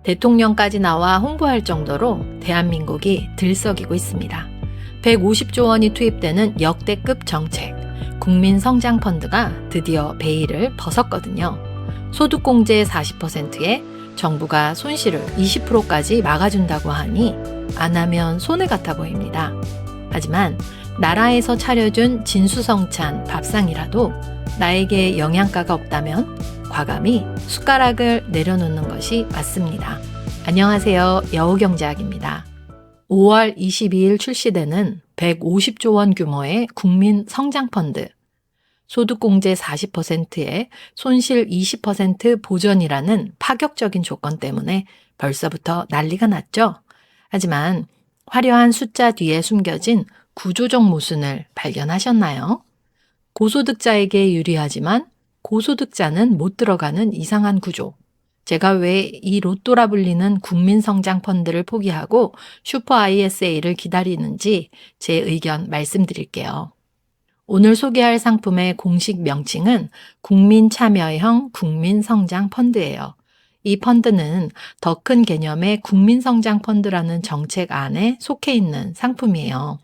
대통령까지 나와 홍보할 정도로 대한민국이 들썩이고 있습니다. 150조 원이 투입되는 역대급 정책, 국민성장펀드가 드디어 베일을 벗었거든요. 소득공제 40%에 정부가 손실을 20%까지 막아준다고 하니 안 하면 손해 같아 보입니다. 하지만 나라에서 차려준 진수성찬 밥상이라도 나에게 영양가가 없다면 과감히 숟가락을 내려놓는 것이 맞습니다. 안녕하세요. 여우경제학입니다. 5월 22일 출시되는 150조 원 규모의 국민성장펀드, 소득공제 40%에 손실 20% 보전이라는 파격적인 조건 때문에 벌써부터 난리가 났죠. 하지만 화려한 숫자 뒤에 숨겨진 구조적 모순을 발견하셨나요? 고소득자에게 유리하지만 고소득자는 못 들어가는 이상한 구조. 제가 왜 이 로또라 불리는 국민성장펀드를 포기하고 슈퍼 ISA를 기다리는지 제 의견 말씀드릴게요. 오늘 소개할 상품의 공식 명칭은 국민참여형 국민성장펀드예요. 이 펀드는 더 큰 개념의 국민성장펀드라는 정책 안에 속해 있는 상품이에요.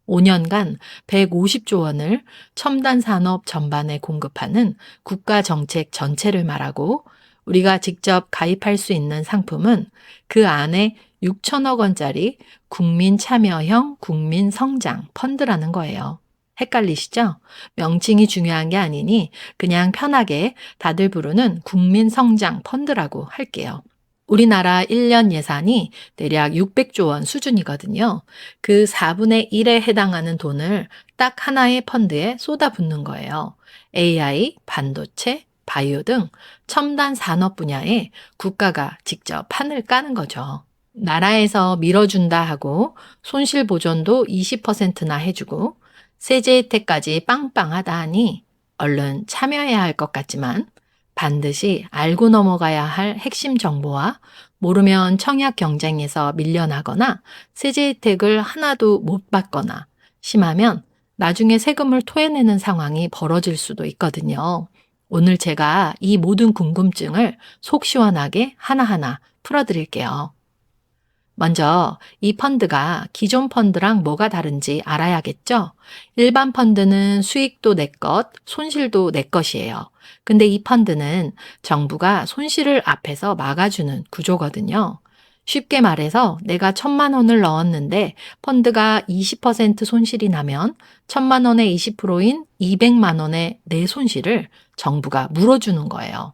5년간 150조 원을 첨단 산업 전반에 공급하는 국가 정책 전체를 말하고 우리가 직접 가입할 수 있는 상품은 그 안에 6천억 원짜리 국민참여형 국민성장펀드라는 거예요. 헷갈리시죠? 명칭이 중요한 게 아니니 그냥 편하게 다들 부르는 국민성장펀드라고 할게요. 우리나라 1년 예산이 대략 600조 원 수준이거든요. 그 4분의 1에 해당하는 돈을 딱 하나의 펀드에 쏟아붓는 거예요. AI, 반도체, 바이오 등 첨단 산업 분야에 국가가 직접 판을 까는 거죠. 나라에서 밀어준다 하고 손실 보전도 20%나 해주고 세제 혜택까지 빵빵하다 하니 얼른 참여해야 할 것 같지만 반드시 알고 넘어가야 할 핵심 정보와 모르면 청약 경쟁에서 밀려나거나 세제 혜택을 하나도 못 받거나 심하면 나중에 세금을 토해내는 상황이 벌어질 수도 있거든요. 오늘 제가 이 모든 궁금증을 속 시원하게 하나하나 풀어드릴게요. 먼저 이 펀드가 기존 펀드랑 뭐가 다른지 알아야겠죠? 일반 펀드는 수익도 내 것, 손실도 내 것이에요. 근데 이 펀드는 정부가 손실을 앞에서 막아주는 구조거든요. 쉽게 말해서 내가 1,000만 원을 넣었는데 펀드가 20% 손실이 나면 1,000만 원의 20%인 200만 원의 내 손실을 정부가 물어주는 거예요.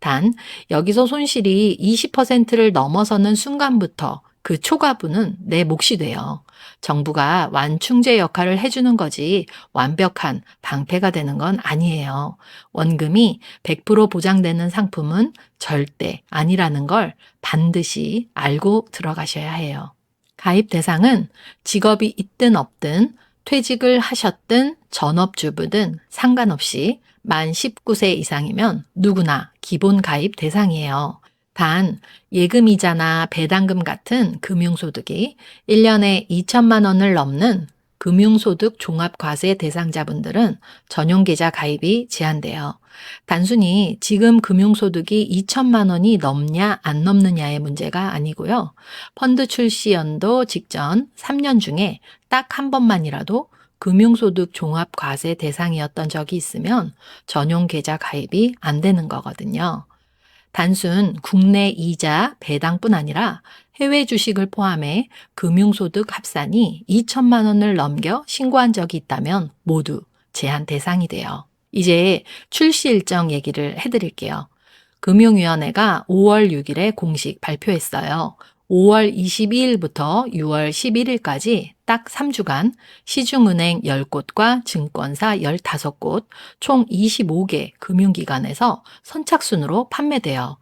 단 여기서 손실이 20%를 넘어서는 순간부터 그 초과분은 내 몫이 돼요. 정부가 완충제 역할을 해주는 거지 완벽한 방패가 되는 건 아니에요. 원금이 100% 보장되는 상품은 절대 아니라는 걸 반드시 알고 들어가셔야 해요. 가입 대상은 직업이 있든 없든 퇴직을 하셨든 전업주부든 상관없이 만 19세 이상이면 누구나 기본 가입 대상이에요. 단 예금이자나 배당금 같은 금융소득이 1년에 2천만 원을 넘는 금융소득 종합과세 대상자분들은 전용계좌 가입이 제한돼요. 단순히 지금 금융소득이 2천만 원이 넘냐 안 넘느냐의 문제가 아니고요. 펀드 출시 연도 직전 3년 중에 딱 한 번만이라도 금융소득 종합과세 대상이었던 적이 있으면 전용계좌 가입이 안 되는 거거든요. 단순 국내 이자 배당뿐 아니라 해외 주식을 포함해 금융소득 합산이 2천만 원을 넘겨 신고한 적이 있다면 모두 제한 대상이 돼요. 이제 출시 일정 얘기를 해드릴게요. 금융위원회가 5월 6일에 공식 발표했어요. 5월 22일부터 6월 11일까지 딱 3주간 시중은행 10곳과 증권사 15곳, 총 25개 금융기관에서 선착순으로 판매돼요.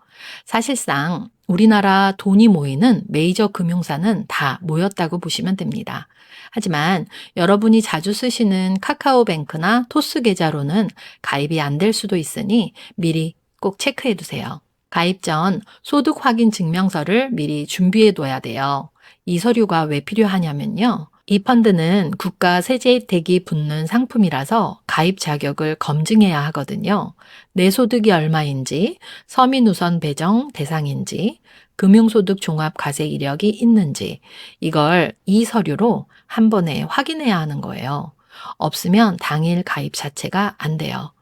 사실상 우리나라 돈이 모이는 메이저 금융사는 다 모였다고 보시면 됩니다. 하지만 여러분이 자주 쓰시는 카카오뱅크나 토스계좌로는 가입이 안 될 수도 있으니 미리 꼭 체크해 두세요. 가입 전 소득 확인 증명서를 미리 준비해 둬야 돼요. 이 서류가 왜 필요하냐면요. 이 펀드는 국가 세제 혜택이 붙는 상품이라서 가입 자격을 검증해야 하거든요. 내 소득이 얼마인지, 서민 우선 배정 대상인지, 금융소득 종합과세 이력이 있는지 이걸 이 서류로 한 번에 확인해야 하는 거예요. 없으면 당일 가입 자체가 안 돼요.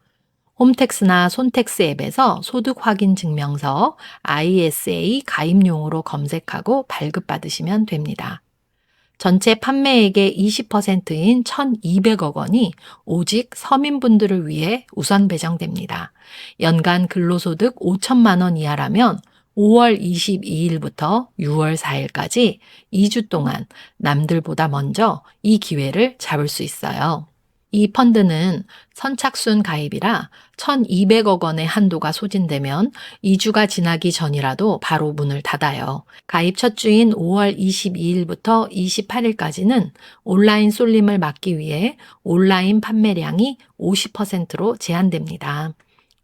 홈택스나 손택스 앱에서 소득 확인 증명서 ISA 가입용으로 검색하고 발급받으시면 됩니다. 전체 판매액의 20%인 1,200억 원이 오직 서민분들을 위해 우선 배정됩니다. 연간 근로소득 5천만 원 이하라면 5월 22일부터 6월 4일까지 2주 동안 남들보다 먼저 이 기회를 잡을 수 있어요. 이 펀드는 선착순 가입이라 1,200억 원의 한도가 소진되면 2주가 지나기 전이라도 바로 문을 닫아요. 가입 첫 주인 5월 22일부터 28일까지는 온라인 쏠림을 막기 위해 온라인 판매량이 50%로 제한됩니다.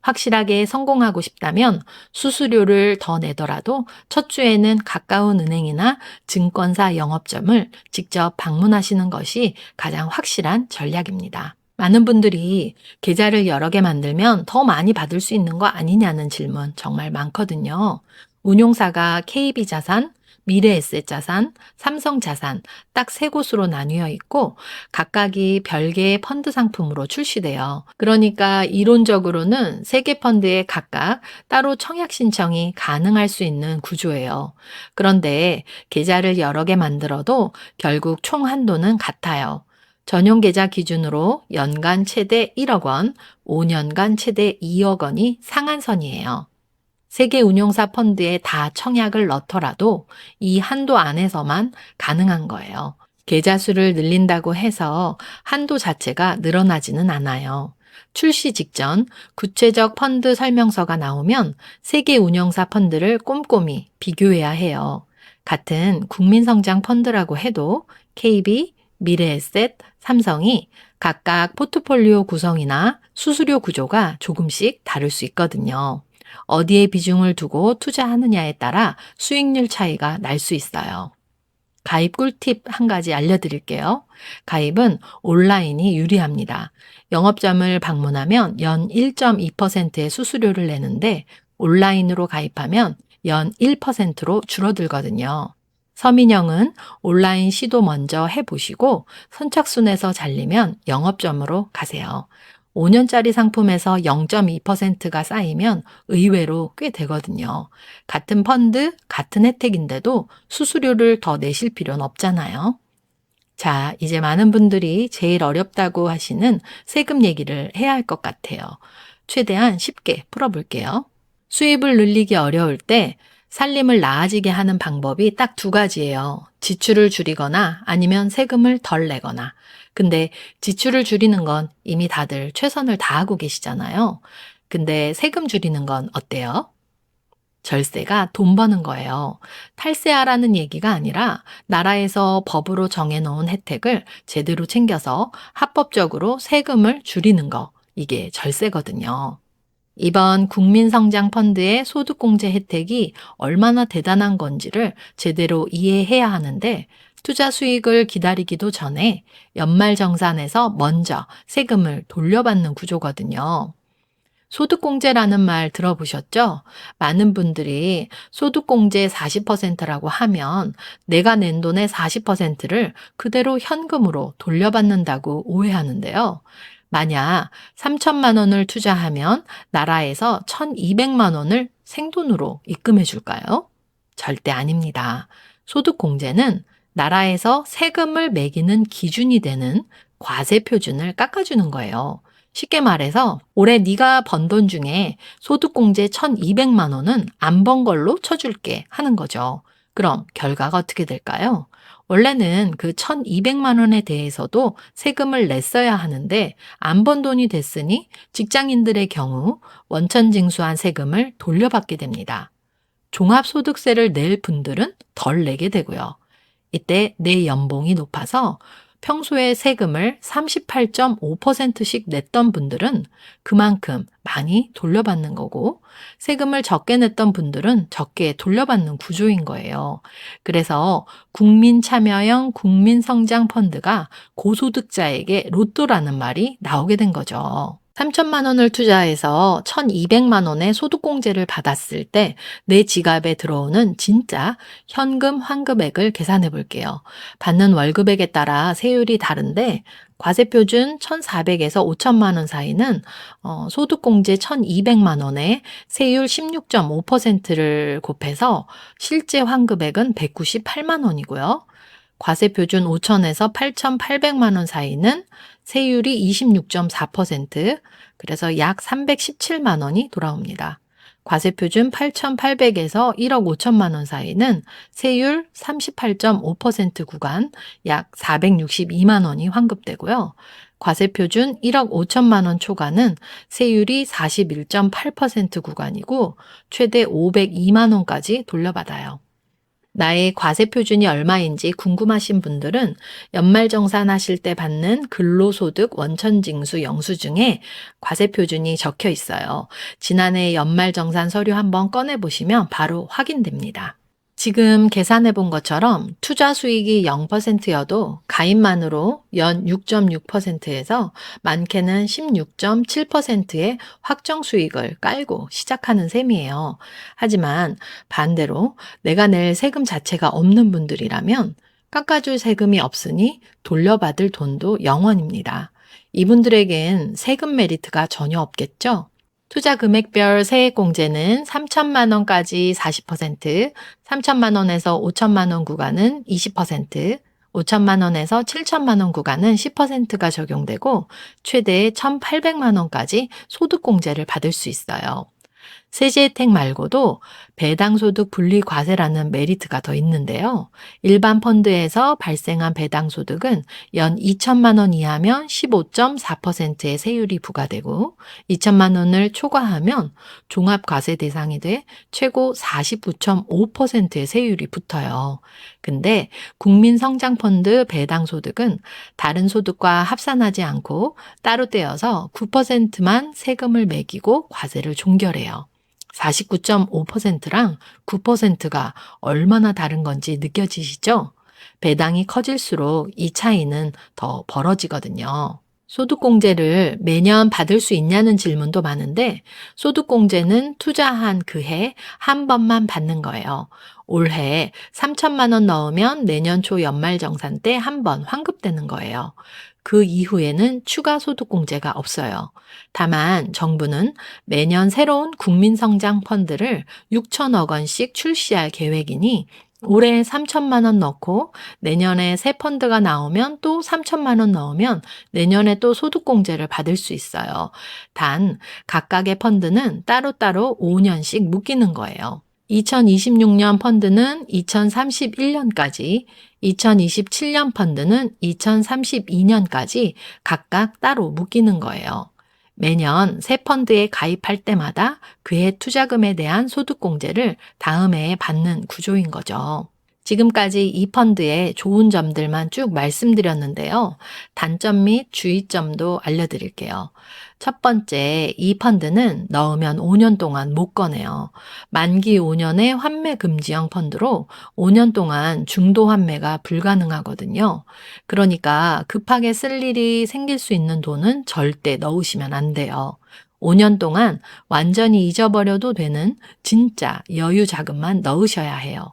확실하게 성공하고 싶다면 수수료를 더 내더라도 첫 주에는 가까운 은행이나 증권사 영업점을 직접 방문하시는 것이 가장 확실한 전략입니다. 많은 분들이 계좌를 여러 개 만들면 더 많이 받을 수 있는 거 아니냐는 질문 정말 많거든요. 운용사가 KB자산, 미래에셋자산, 삼성자산 딱 세 곳으로 나뉘어 있고 각각이 별개의 펀드 상품으로 출시돼요. 그러니까 이론적으로는 세 개 펀드에 각각 따로 청약 신청이 가능할 수 있는 구조예요. 그런데 계좌를 여러 개 만들어도 결국 총 한도는 같아요. 전용 계좌 기준으로 연간 최대 1억 원, 5년간 최대 2억 원이 상한선이에요. 세계 운용사 펀드에 다 청약을 넣더라도 이 한도 안에서만 가능한 거예요. 계좌 수를 늘린다고 해서 한도 자체가 늘어나지는 않아요. 출시 직전 구체적 펀드 설명서가 나오면 세계 운용사 펀드를 꼼꼼히 비교해야 해요. 같은 국민성장 펀드라고 해도 KB, 미래에셋, 삼성이 각각 포트폴리오 구성이나 수수료 구조가 조금씩 다를 수 있거든요. 어디에 비중을 두고 투자하느냐에 따라 수익률 차이가 날 수 있어요. 가입 꿀팁 한 가지 알려드릴게요. 가입은 온라인이 유리합니다. 영업점을 방문하면 연 1.2%의 수수료를 내는데 온라인으로 가입하면 연 1%로 줄어들거든요. 서민형은 온라인 시도 먼저 해보시고 선착순에서 잘리면 영업점으로 가세요. 5년짜리 상품에서 0.2%가 쌓이면 의외로 꽤 되거든요. 같은 펀드, 같은 혜택인데도 수수료를 더 내실 필요는 없잖아요. 자, 이제 많은 분들이 제일 어렵다고 하시는 세금 얘기를 해야 할 것 같아요. 최대한 쉽게 풀어볼게요. 수입을 늘리기 어려울 때 살림을 나아지게 하는 방법이 딱 두 가지예요. 지출을 줄이거나 아니면 세금을 덜 내거나. 근데 지출을 줄이는 건 이미 다들 최선을 다하고 계시잖아요. 근데 세금 줄이는 건 어때요? 절세가 돈 버는 거예요. 탈세하라는 얘기가 아니라 나라에서 법으로 정해놓은 혜택을 제대로 챙겨서 합법적으로 세금을 줄이는 거. 이게 절세거든요. 이번 국민성장펀드의 소득공제 혜택이 얼마나 대단한 건지를 제대로 이해해야 하는데 투자 수익을 기다리기도 전에 연말정산에서 먼저 세금을 돌려받는 구조거든요. 소득공제라는 말 들어보셨죠? 많은 분들이 소득공제 40%라고 하면 내가 낸 돈의 40%를 그대로 현금으로 돌려받는다고 오해하는데요. 만약 3천만 원을 투자하면 나라에서 1,200만 원을 생돈으로 입금해 줄까요? 절대 아닙니다. 소득공제는 나라에서 세금을 매기는 기준이 되는 과세 표준을 깎아주는 거예요. 쉽게 말해서 올해 네가 번 돈 중에 소득공제 1,200만 원은 안 번 걸로 쳐줄게 하는 거죠. 그럼 결과가 어떻게 될까요? 원래는 그 1,200만 원에 대해서도 세금을 냈어야 하는데 안 번 돈이 됐으니 직장인들의 경우 원천징수한 세금을 돌려받게 됩니다. 종합소득세를 낼 분들은 덜 내게 되고요. 이때 내 연봉이 높아서 평소에 세금을 38.5%씩 냈던 분들은 그만큼 많이 돌려받는 거고 세금을 적게 냈던 분들은 적게 돌려받는 구조인 거예요. 그래서 국민참여형 국민성장펀드가 고소득자에게 로또라는 말이 나오게 된 거죠. 3천만 원을 투자해서 1,200만 원의 소득공제를 받았을 때 내 지갑에 들어오는 진짜 현금 환급액을 계산해 볼게요. 받는 월급액에 따라 세율이 다른데 과세표준 1,400에서 5천만 원 사이는 소득공제 1,200만 원에 세율 16.5%를 곱해서 실제 환급액은 198만 원이고요. 과세표준 5천에서 8,800만 원 사이는 세율이 26.4%, 그래서 약 317만 원이 돌아옵니다. 과세표준 8,800에서 1억 5천만 원 사이는 세율 38.5% 구간 약 462만 원이 환급되고요. 과세표준 1억 5천만 원 초과는 세율이 41.8% 구간이고 최대 502만 원까지 돌려받아요. 나의 과세 표준이 얼마인지 궁금하신 분들은 연말정산하실 때 받는 근로소득 원천징수 영수증에 과세 표준이 적혀 있어요. 지난해 연말정산 서류 한번 꺼내보시면 바로 확인됩니다. 지금 계산해 본 것처럼 투자 수익이 0%여도 가입만으로 연 6.6%에서 많게는 16.7%의 확정 수익을 깔고 시작하는 셈이에요. 하지만 반대로 내가 낼 세금 자체가 없는 분들이라면 깎아줄 세금이 없으니 돌려받을 돈도 0원입니다. 이분들에겐 세금 메리트가 전혀 없겠죠? 투자 금액별 세액공제는 3천만 원까지 40%, 3천만 원에서 5천만 원 구간은 20%, 5천만 원에서 7천만 원 구간은 10%가 적용되고 최대 1,800만 원까지 소득공제를 받을 수 있어요. 세제 혜택 말고도 배당소득 분리과세라는 메리트가 더 있는데요. 일반 펀드에서 발생한 배당소득은 연 2천만 원 이하면 15.4%의 세율이 부과되고 2천만 원을 초과하면 종합과세 대상이 돼 최고 49.5%의 세율이 붙어요. 근데 국민성장펀드 배당소득은 다른 소득과 합산하지 않고 따로 떼어서 9%만 세금을 매기고 과세를 종결해요. 49.5%랑 9%가 얼마나 다른 건지 느껴지시죠? 배당이 커질수록 이 차이는 더 벌어지거든요. 소득공제를 매년 받을 수 있냐는 질문도 많은데 소득공제는 투자한 그 해 한 번만 받는 거예요. 올해 3천만 원 넣으면 내년 초 연말정산 때 한 번 환급되는 거예요. 그 이후에는 추가 소득공제가 없어요. 다만 정부는 매년 새로운 국민성장 펀드를 6천억 원씩 출시할 계획이니 올해 3천만 원 넣고 내년에 새 펀드가 나오면 또 3천만 원 넣으면 내년에 또 소득공제를 받을 수 있어요. 단 각각의 펀드는 따로따로 5년씩 묶이는 거예요. 2026년 펀드는 2031년까지, 2027년 펀드는 2032년까지 각각 따로 묶이는 거예요. 매년 새 펀드에 가입할 때마다 그해 투자금에 대한 소득공제를 다음 해에 받는 구조인 거죠. 지금까지 이 펀드의 좋은 점들만 쭉 말씀드렸는데요. 단점 및 주의점도 알려드릴게요. 첫 번째, 이 펀드는 넣으면 5년 동안 못 꺼내요. 만기 5년의 환매 금지형 펀드로 5년 동안 중도 환매가 불가능하거든요. 그러니까 급하게 쓸 일이 생길 수 있는 돈은 절대 넣으시면 안 돼요. 5년 동안 완전히 잊어버려도 되는 진짜 여유 자금만 넣으셔야 해요.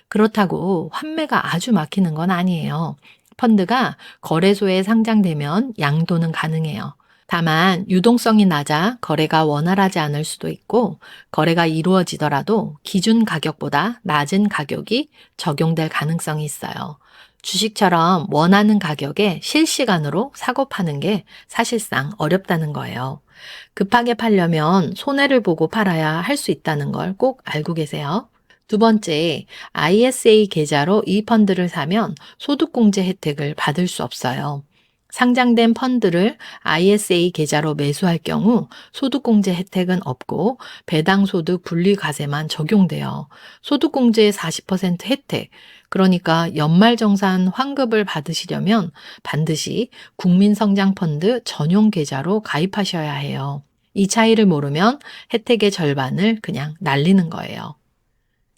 그렇다고 환매가 아주 막히는 건 아니에요. 펀드가 거래소에 상장되면 양도는 가능해요. 다만 유동성이 낮아 거래가 원활하지 않을 수도 있고 거래가 이루어지더라도 기준 가격보다 낮은 가격이 적용될 가능성이 있어요. 주식처럼 원하는 가격에 실시간으로 사고 파는 게 사실상 어렵다는 거예요. 급하게 팔려면 손해를 보고 팔아야 할 수 있다는 걸 꼭 알고 계세요. 두 번째, ISA 계좌로 이 펀드를 사면 소득공제 혜택을 받을 수 없어요. 상장된 펀드를 ISA 계좌로 매수할 경우 소득공제 혜택은 없고 배당소득 분리과세만 적용돼요. 소득공제의 40% 혜택, 그러니까 연말정산 환급을 받으시려면 반드시 국민성장펀드 전용 계좌로 가입하셔야 해요. 이 차이를 모르면 혜택의 절반을 그냥 날리는 거예요.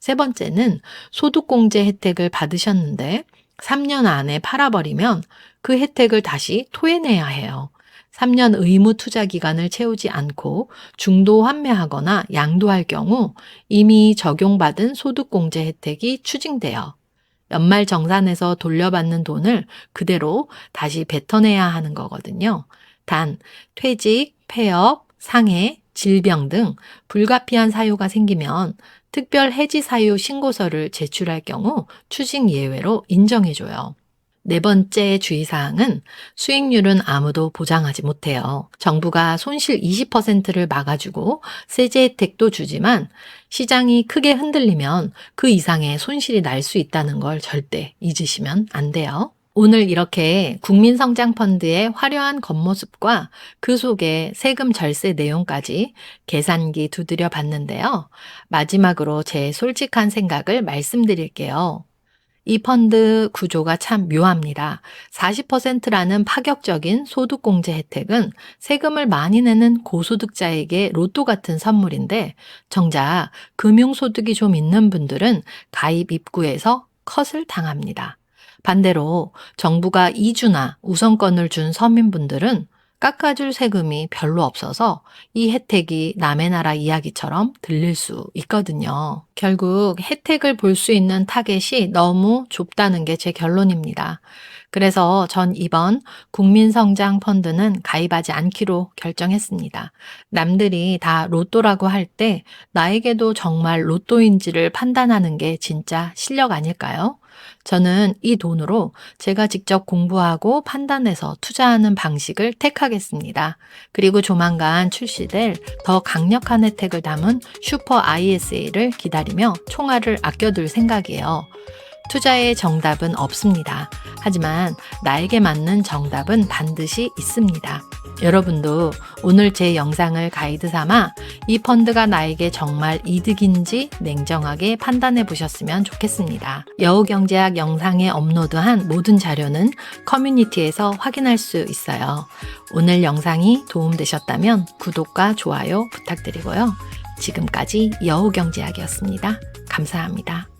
세 번째는 소득공제 혜택을 받으셨는데 3년 안에 팔아버리면 그 혜택을 다시 토해내야 해요. 3년 의무 투자 기간을 채우지 않고 중도 환매하거나 양도할 경우 이미 적용받은 소득공제 혜택이 추징되어 연말 정산에서 돌려받는 돈을 그대로 다시 뱉어내야 하는 거거든요. 단, 퇴직, 폐업, 상해, 질병 등 불가피한 사유가 생기면 특별 해지 사유 신고서를 제출할 경우 추징 예외로 인정해줘요. 네 번째 주의사항은 수익률은 아무도 보장하지 못해요. 정부가 손실 20%를 막아주고 세제 혜택도 주지만 시장이 크게 흔들리면 그 이상의 손실이 날 수 있다는 걸 절대 잊으시면 안 돼요. 오늘 이렇게 국민성장펀드의 화려한 겉모습과 그 속에 세금 절세 내용까지 계산기 두드려 봤는데요. 마지막으로 제 솔직한 생각을 말씀드릴게요. 이 펀드 구조가 참 묘합니다. 40%라는 파격적인 소득공제 혜택은 세금을 많이 내는 고소득자에게 로또 같은 선물인데 정작 금융소득이 좀 있는 분들은 가입 입구에서 컷을 당합니다. 반대로 정부가 이주나 우선권을 준 서민분들은 깎아줄 세금이 별로 없어서 이 혜택이 남의 나라 이야기처럼 들릴 수 있거든요. 결국 혜택을 볼 수 있는 타겟이 너무 좁다는 게 제 결론입니다. 그래서 전 이번 국민성장펀드는 가입하지 않기로 결정했습니다. 남들이 다 로또라고 할 때 나에게도 정말 로또인지를 판단하는 게 진짜 실력 아닐까요? 저는 이 돈으로 제가 직접 공부하고 판단해서 투자하는 방식을 택하겠습니다. 그리고 조만간 출시될 더 강력한 혜택을 담은 슈퍼 ISA를 기다리며 총알을 아껴둘 생각이에요. 투자의 정답은 없습니다. 하지만 나에게 맞는 정답은 반드시 있습니다. 여러분도 오늘 제 영상을 가이드 삼아 이 펀드가 나에게 정말 이득인지 냉정하게 판단해 보셨으면 좋겠습니다. 여우경제학 영상에 업로드한 모든 자료는 커뮤니티에서 확인할 수 있어요. 오늘 영상이 도움되셨다면 구독과 좋아요 부탁드리고요. 지금까지 여우경제학이었습니다. 감사합니다.